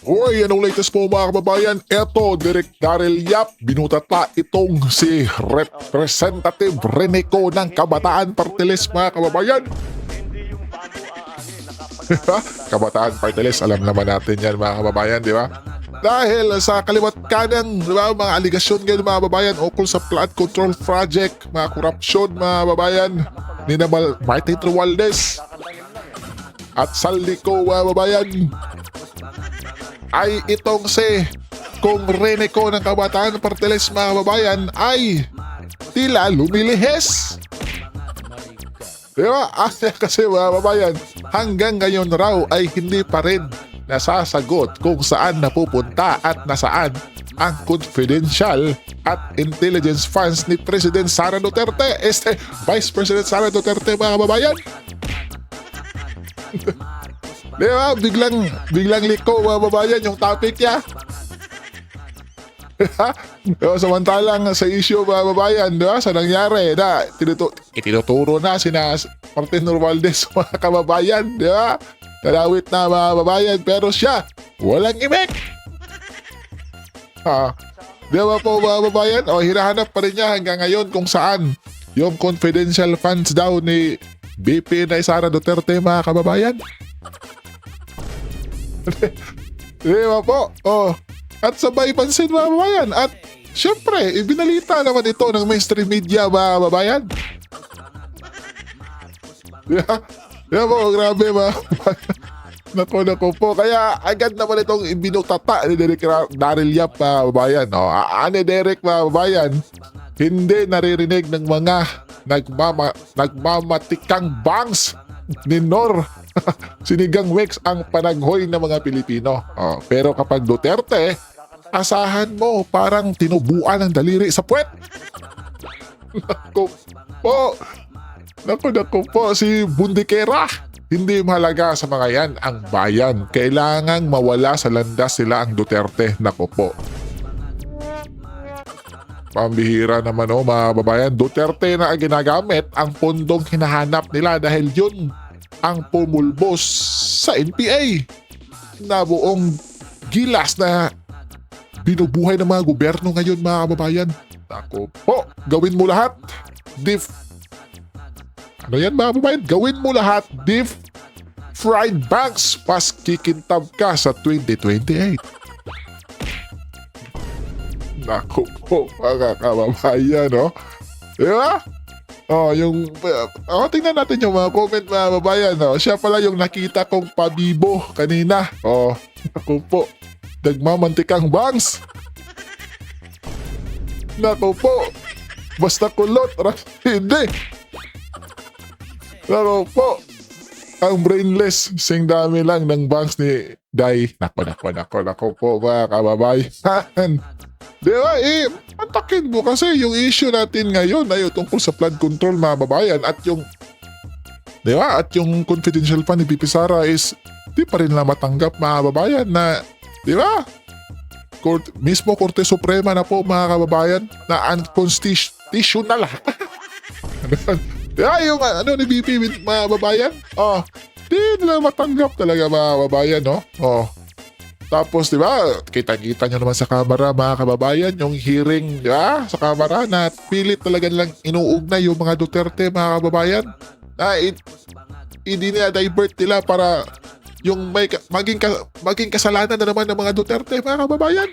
Hoy, anong latest po mga kababayan? Eto, Direk Daryl Yap, binutata itong si Representative Renico ng Kabataan Party List mga kababayan. Kabataan Party List, alam naman natin yan mga kababayan, di ba? Dahil sa kaliwat kanan, di ba, mga aligasyon ngayon mga kababayan ukol sa flood control project, mga korupsyon mga kababayan, ni Martin Romualdez at Saldico mga kababayan, ay itong si Kung Renico ng Kabataan Party List mga kababayan ay tila lumilihis. Diba? Kasi mga kababayan, hanggang ngayon raw ay hindi pa rin nasasagot kung saan napupunta at nasaan ang confidential at intelligence funds ni President Sara Duterte, Vice President Sara Duterte mga kababayan. Di ba? Biglang liko mga babayan yung topic niya. Samantalang sa issue mga babayan, di ba? Sa nangyari na itinuturo na sina Martin Romualdez mga kababayan, di ba? Nalawit na mga babayan, pero siya walang imik. Di ba po mga babayan? O hinahanap pa rin niya hanggang ngayon kung saan yung confidential funds daw ni BP na Sara Duterte mga kababayan. Di ba po? Oh. At sabay pansin mga kababayan. At syempre, ibinalita naman ito ng mainstream media mga kababayan. Di ba po? Grabe mga kababayan. Naku po. Kaya agad naman itong ibinutata ni Derek Daryl Yap mga kababayan. Oh, ani Derek mga kababayan, hindi naririnig ng mga nagmamatikang bangs ni Nor Sinigang Wex ang panaghoy ng mga Pilipino. Pero kapag Duterte, asahan mo parang tinubuan ng daliri sa puwet. Naku po, si Bundikera. Hindi mahalaga sa mga yan ang bayan. Kailangang mawala sa landas sila ang Duterte. Naku po. Pambihira naman mga babayan. Duterte na ang ginagamit ang pondong hinahanap nila dahil yun ang pumulbos sa NPA na buong gilas na binubuhay ng mga gobyerno ngayon mga kababayan. Ako po, gawin mo lahat. Ano yan mga kababayan? Gawin mo lahat. Fried banks pas kikintab ka sa 2028. Naku po mga kababayan, no? Diba? Tingnan natin yung mga comment mga babayan. Siya pala yung nakita kong pabibo kanina. Naku po. Nagmamantikang bangs. Naku po. Basta kulot. Hindi. Naku po. Ang brainless. Sing dami lang ng bangs ni Day. Naku po mga kababayan. Di ba patakin mo kasi yung issue natin ngayon ay tungkol sa flood control mga babayan at yung di ba at yung confidential fund ni BP Sara is di pa rin lang matanggap mga babayan na di ba mismo Korte Suprema na po mga kababayan na unconstitutional. Di ba yung ni BP mga babayan di nila matanggap talaga mga babayan, no? Tapos, di ba, kita-kita nyo naman sa kamera, mga kababayan, yung hearing, di ba, sa kamera na pilit talaga nilang inuugnay yung mga Duterte, mga kababayan. Hindi nila divert nila para yung maging kasalanan na naman ng mga Duterte, mga kababayan.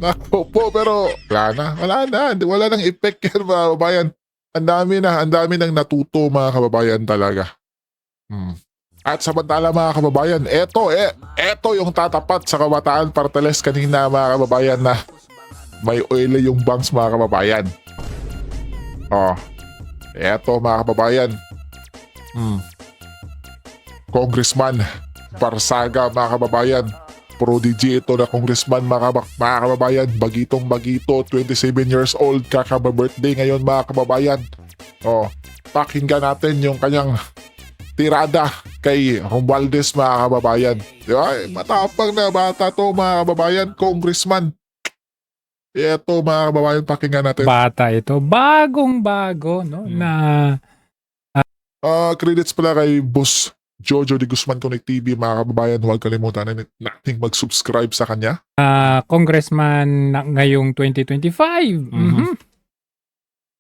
Naku po, pero wala nang effect yan, mga kababayan. Ang dami nang natuto, mga kababayan talaga. At samantala mga kababayan, eto yung tatapat sa Kabataan Party List kanina mga kababayan na may oily yung banks mga kababayan. Eto mga kababayan. Congressman Barsaga mga kababayan. Prodigy ito na congressman mga kababayan. Bagitong-bagito, 27 years old, kakaba-birthday ngayon mga kababayan. Pakinggan natin yung kanyang tirada kay Romualdez mga kababayan. Di ba? Matapang na bata to mga kababayan, congressman. Ito mga kababayan, pakinggan natin. Bata ito, bagong-bago, no? Na credits pala kay Boss Jojo de Guzman Connect TV, mga kababayan, huwag kalimutan nating mag-subscribe sa kanya. Congressman ngayong 2025. Mhm.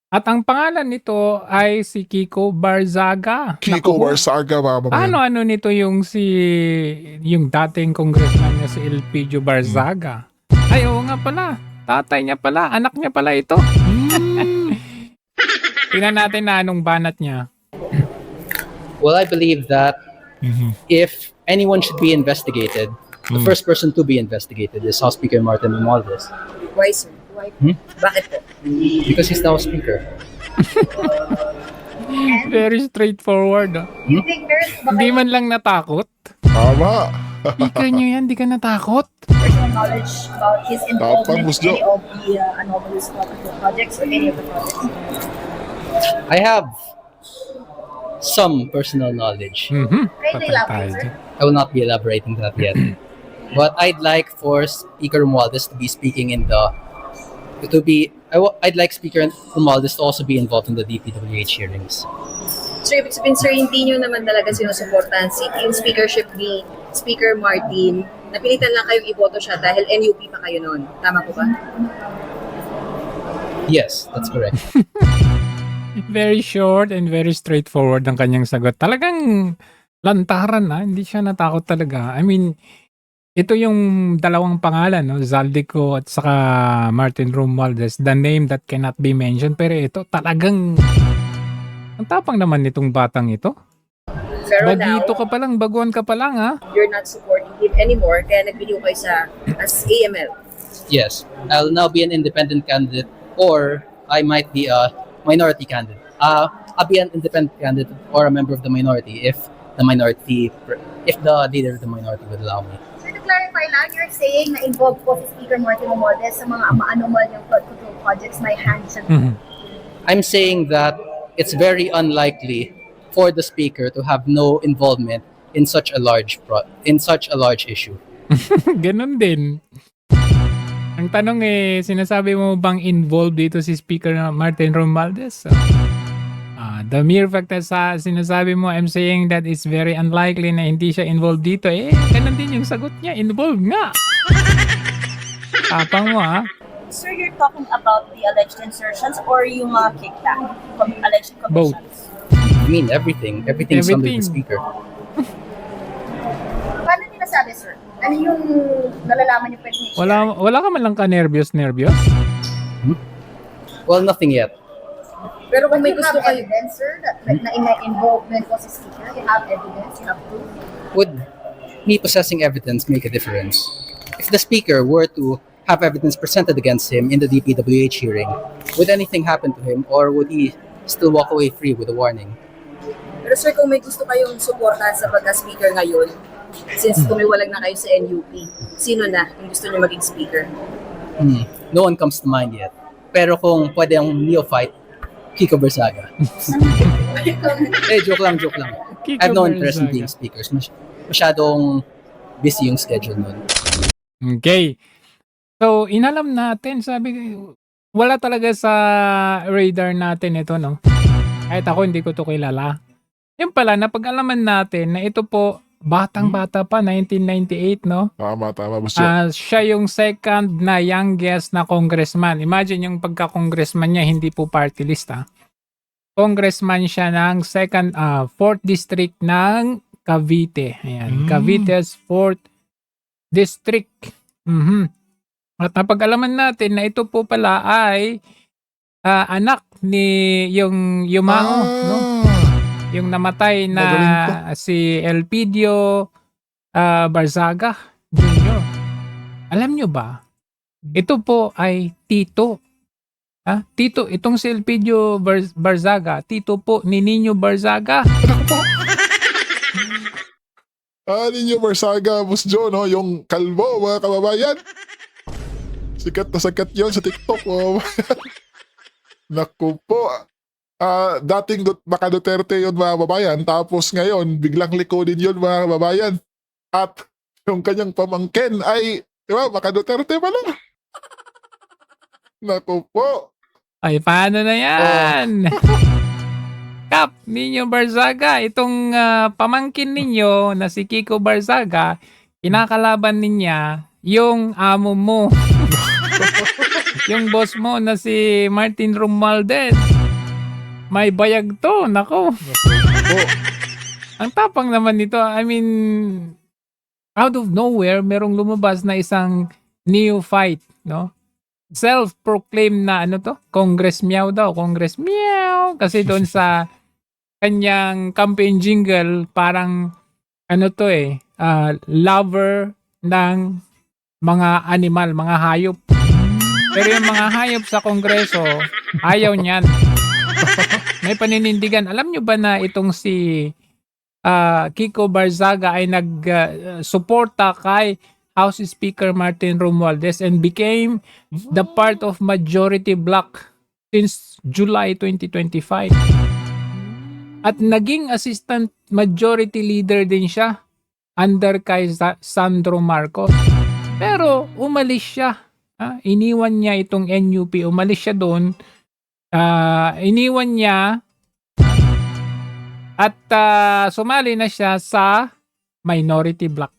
At ang pangalan nito ay si Kiko Barzaga. Kiko Naku, Barzaga, mga kababayan. ano nito yung yung dating congressman niya si Elpidio Barzaga. Ay, oo nga pala. Tatay niya pala, anak niya pala ito. Tingnan natin na anong banat niya. Well, I believe that Mhm. if anyone should be investigated, the first person to be investigated is House Speaker Martin Romualdez, Why, sir? Why? Bakit po? because he's now Speaker. Very straightforward. You think there's Hindi man lang natakot. Tama. Ika nyo yan, di ka natakot. personal knowledge about his involvement Tapos, in any of the anomalous projects or any of the projects? I have some personal knowledge. Mhm. Kindly Patay elaborate, tayo sir. dyan. I will not be elaborating that yet. But I'd like for Speaker Romualdez to be speaking in the I'd like Speaker Romualdez to also be involved in the DPWH hearings. So, ibig sabihin, sir, hindi nyo naman talaga sinusuportahan yung speakership ni Speaker Martin. Napilitan lang kayong iboto siya dahil NUP pa kayo noon. Tama po ba? Yes, that's correct. Very short and very straightforward ang kanyang sagot. Talagang lantaran hindi siya natakot talaga. I mean, ito yung dalawang pangalan, no? Zaldico at saka Martin Romualdez, the name that cannot be mentioned. Pero ito talagang ang tapang naman nitong batang ito. Pero now, Bagito ka pa lang, baguhan ka pa lang ha. you're not supporting him anymore, kaya nagbiliw kayo as AML. Yes, I'll now be an independent candidate, or I might be a minority candidate. I'll be an independent candidate or a member of the minority if the leader of the minority would allow me. Sir, to clarify lang, you're saying na involved po si Speaker Martin Romualdez sa mga anomal niyang flood control projects, may hand siya. I'm saying that it's very unlikely for the speaker to have no involvement in such a large issue. Ganon din. Ang tanong sinasabi mo bang involved dito si Speaker Martin Romualdez? The mere fact na sinasabi mo, I'm saying that it's very unlikely na hindi siya involved dito. Ganon din yung sagot niya. Involved nga. Tapang mo Sir, you're talking about the alleged insertions or yung mga kickback from alleged Both. commissions? I mean, everything's under the Everything. speaker. Paano niyo nasabi, sir? Ano yung nalalaman niyo pwede niyo? Wala ka man lang ka nervyos? Well, nothing yet. Pero kung may You gusto have kayo, evidence, sir, that na involvement po si Speaker? You have evidence? You have proof? Would me possessing evidence make a difference? If the speaker were to have evidence presented against him in the DPWH hearing, would anything happen to him, or would he still walk away free with a warning? pero sir, kung may gusto kayong suportahan sa pagka-speaker ngayon, since tumiwalag na kayo sa NUP, sino na yung gusto niyo maging speaker? No one comes to mind yet. Pero kung pwede ang neophyte, Kiko Barzaga. Joke lang. Kiko I have no interest in Barzaga. being speakers. Masyadong busy yung schedule nun. Okay. So, inalam natin, wala talaga sa radar natin ito, no? Kahit ako, hindi ko to kilala. Yan pala, napag-alaman natin na ito po, batang-bata pa, 1998, no? Tama, Boss Joe. Siya yung second na youngest na congressman. Imagine yung pagka-congressman niya, hindi po party list, Congressman siya ng fourth district ng Cavite. Ayan, Cavite's 4th district. At napag-alaman natin na ito po pala ay anak ni yung Yumao, no? Yung namatay na Magaling si Elpidio Barzaga Jr. Alam nyo ba? Ito po ay tito. Tito, itong si Elpidio Barzaga, tito po ni Nino Barzaga. Ninyo Barzaga, Boss Joe, no? Yung kalbo, mga kababayan. Sikat na sikat yun sa TikTok, mga kababayan. Naku po. Dating Baka Duterte yun, mga kababayan. Tapos ngayon, biglang likodin yun, mga kababayan. At yung kanyang pamangkin ay, di ba, Baka Duterte pala. Naku po. Ay, paano na yan? Kap, Nino Barzaga, itong pamangkin ninyo na si Kiko Barzaga, kinakalaban niya yung amo mo. Yung boss mo na si Martin Romualdez. May bayag to, nako. Oh, Ang tapang naman nito, I mean, out of nowhere, merong lumabas na isang neophyte, no? Self-proclaimed na ano to? Congress Meow daw, Congress Meow. Kasi doon sa kanyang campaign jingle, parang ano to lover ng mga animal, mga hayop. Pero yung mga hayop sa Kongreso, ayaw niyan. May paninindigan. Alam nyo ba na itong si Kiko Barzaga ay nag-suporta kay House Speaker Martin Romualdez and became the part of majority bloc since July 2025. At naging assistant majority leader din siya under kay Sandro Marcos. Pero umalis siya. Iniwan niya itong NUP. Umalis siya doon. Iniwan niya at sumali na siya sa minority bloc.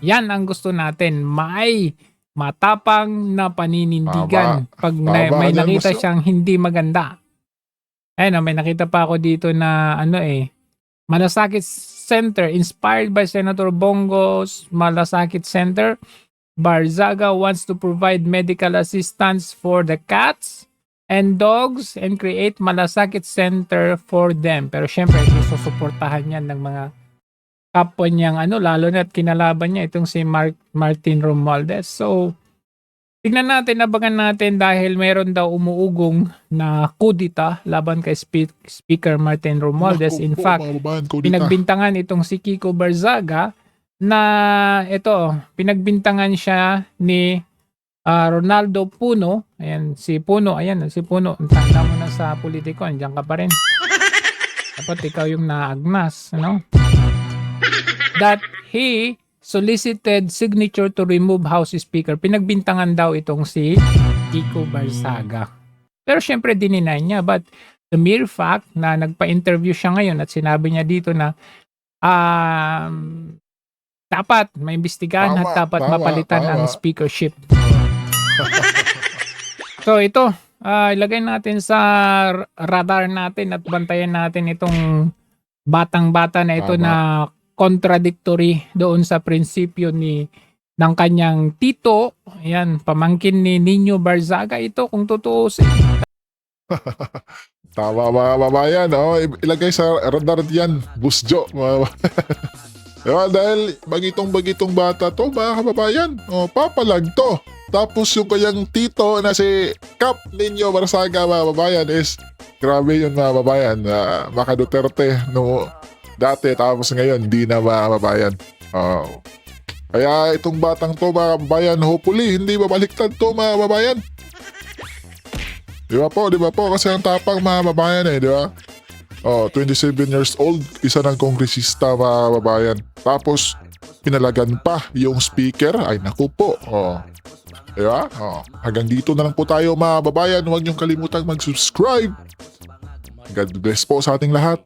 Yan ang gusto natin. May matapang na paninindigan pag may yan, nakita gusto. siyang hindi maganda. Ayun, may nakita pa ako dito na Malasakit Center inspired by Senator Bongo's Malasakit Center. Barzaga wants to provide medical assistance for the cats and dogs and create Malasakit Center for them. Pero syempre, isusuportahan yan ng mga kapwa niyang lalo na at kinalaban niya itong si Martin Romualdez. So, tignan natin, abangan natin dahil meron daw umuugong na kudita laban kay Speaker Martin Romualdez. In fact, pinagbintangan itong si Kiko Barzaga na pinagbintangan siya ni Ronaldo Puno. Ayan, si Puno. Ang tanda mo na sa politiko. Andiyan ka pa rin. Dapat ikaw yung naagnas. That he solicited signature to remove House Speaker. Pinagbintangan daw itong si Kiko Barzaga. Pero syempre dininay niya. But the mere fact na nagpa-interview siya ngayon at sinabi niya dito na dapat maimbestigahan at dapat mapalitan ang speakership. So ito, ilagay natin sa radar natin at bantayan natin itong batang-bata na ito na contradictory doon sa prinsipyo ng kanyang tito. Ayan, pamangkin ni Nino Barzaga ito kung tutuusin. Tama mga kababayan, ilagay sa radar yan, Busjo. Diba? Dahil bagitong bata to mga kababayan, papalag to. Tapos yung kanyang tito na si Kap Nino Barzaga mga kababayan is grabe yun mga kababayan. Maka Duterte no dati tapos ngayon di na mga kababayan. Kaya itong batang to mga kababayan, hopefully hindi babaliktad to mga kababayan. Di ba po? Kasi ang tapang mga kababayan di ba? 27 years old, isa ng kongresista mga kababayan. Tapos, pinalagan pa yung speaker. Ay, naku po. Diba? Hanggang dito na lang po tayo mga kababayan. Huwag niyong kalimutang mag-subscribe. God bless po sa ating lahat.